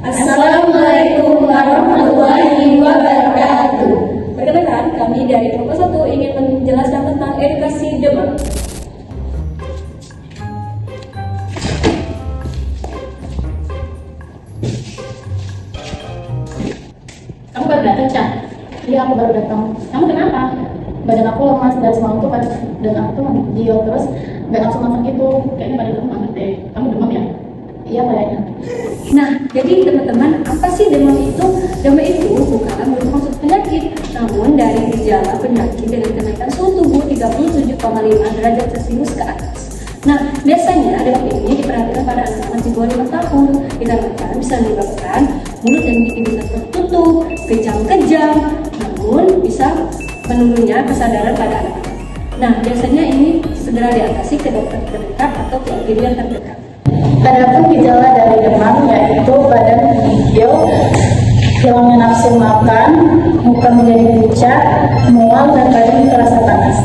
Assalamualaikum warahmatullahi wabarakatuh. Perkenalkan, kami dari kelompok 1 ingin menjelaskan tentang edukasi demam. Kamu baru datang, Cak? Iya, aku baru datang. Kamu kenapa? Badan aku lemas dari semalam tuh kan, dan aku tuh menggigil terus nggak langsung makan gitu. Kayaknya badan kamu banget deh. Kamu demam ya? Iya kayaknya. Nah, jadi teman-teman, apa sih demam itu? Demam itu bukanlah merupakan suatu penyakit, namun dari gejala penyakit dengan kenaikan suhu tubuh 37,5 derajat Celcius ke atas. Nah, biasanya demam ini diperhatikan pada anak-anak di bawah 5 tahun, dikarenakan bisa menyebabkan mulut dan gigi bisa tertutup, kejang-kejang, namun bisa menurunnya kesadaran pada anak-anak. Nah, biasanya ini segera diatasi ke dokter terdekat atau ke IGD yang terdekat. Adapun gejala dari demam yaitu badan menggigil, hilangnya nafsu makan, muka menjadi pucat, mual, dan badan terasa panas.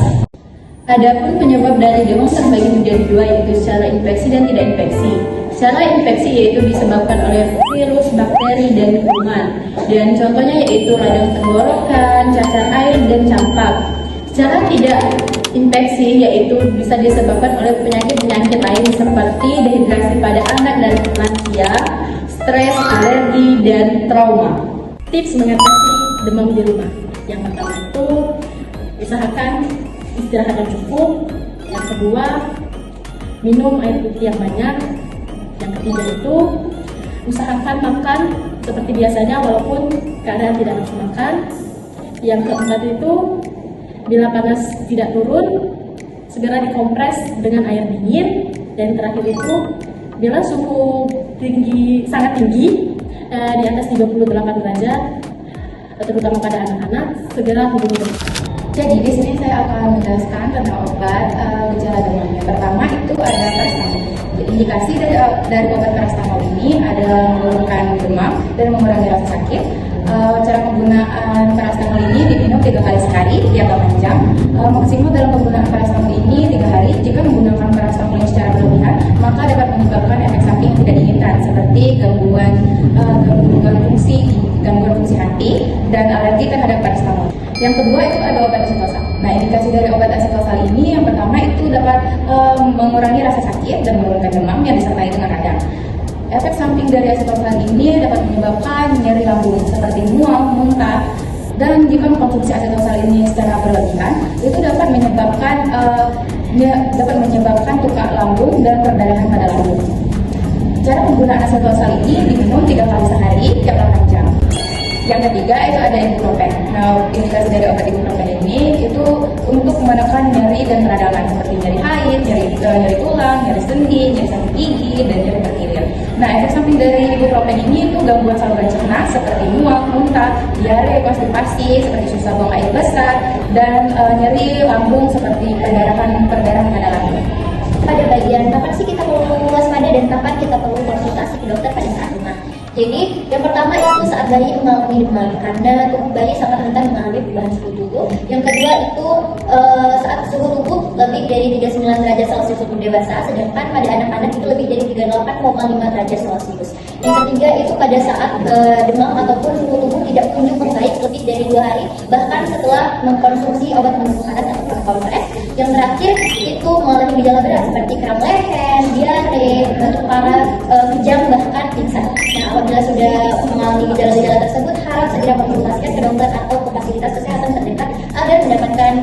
Adapun penyebab dari demam terbagi menjadi dua, yaitu secara infeksi dan tidak infeksi. Secara infeksi yaitu disebabkan oleh virus, bakteri, dan kuman. Dan contohnya yaitu radang tenggorokan, cacar air, dan campak. Secara tidak infeksi yaitu bisa disebabkan oleh penyakit-penyakit lain seperti dehidrasi pada anak dan lansia, stres, alergi, dan trauma. Tips mengatasi demam di rumah. Yang pertama itu usahakan istirahat yang cukup. Yang kedua, minum air putih yang banyak. Yang ketiga itu usahakan makan seperti biasanya walaupun keadaan tidak nafsu makan. Yang keempat itu bila panas tidak turun, segera dikompres dengan air dingin. Dan terakhir itu, bila suhu sangat tinggi, di atas 38 derajat, terutama pada anak-anak, segera hubungi dokter. Jadi di sini saya akan menjelaskan tentang obat gejala demam. Yang pertama itu ada paracetamol. Indikasi dari obat paracetamol ini adalah menurunkan demam dan mengurangi rasa sakit. Cara penggunaan paracetamol ini diminum 3 kali sehari tiap 8 jam. Maksimal dalam penggunaan paracetamol ini 3 hari. Jika menggunakan paracetamol yang secara berlebihan, maka dapat menyebabkan efek samping yang tidak diinginkan seperti gangguan fungsi hati dan alergi terhadap paracetamol. Yang kedua itu ada obat asetosal. Nah, indikasi dari obat asetosal ini yang pertama itu dapat mengurangi rasa sakit dan menurunkan demam yang disertai dengan radang. Efek samping dari asetosal ini dapat menyebabkan nyeri lambung seperti mual, muntah, dan jika mengkonsumsi asetosal ini secara berlebihan, itu dapat menyebabkan tukak lambung dan perdarahan pada lambung. Cara penggunaan asetosal ini diminum 3 kali sehari tiap 8 jam. Yang ketiga itu ada ibuprofen. Nah, indikasi dari obat ibuprofen ini itu untuk menekan nyeri dan peradangan seperti nyeri haid, nyeri tulang, nyeri sendi, nyeri sakit gigi, dan nyeri berkilir. Nah, efek samping dari ibuprofen ini itu gangguan saluran cerna seperti mual, muntah, diare, konstipasi seperti susah buang air besar, dan nyeri lambung seperti perdarahan pada lambung. Pada bagian kapan sih kita perlu waspada dan kapan kita perlu konsultasi ke dokter pada saat demam? Jadi yang pertama itu saat bayi mengalami demam, karena tubuh bayi sangat rentan mengalami perubahan suhu tubuh. Yang kedua itu saat suhu tubuh lebih dari 39 derajat Celcius untuk dewasa, sedangkan pada anak-anak itu lebih dari 38,5 derajat Celcius. Yang ketiga itu pada saat demam ataupun suhu tubuh tidak kunjung membaik lebih dari 2 hari, bahkan setelah mengkonsumsi obat pendukung panas ataupun kompres. Yang terakhir itu mengalami gejala berat seperti kram leher, diare, batuk parah, kejang, bahkan pingsan. Nah, apabila sudah mengalami gejala-gejala tersebut, harap segera konsultasikan ke dokter atau ke fasilitas kesehatan terdekat agar mendapatkan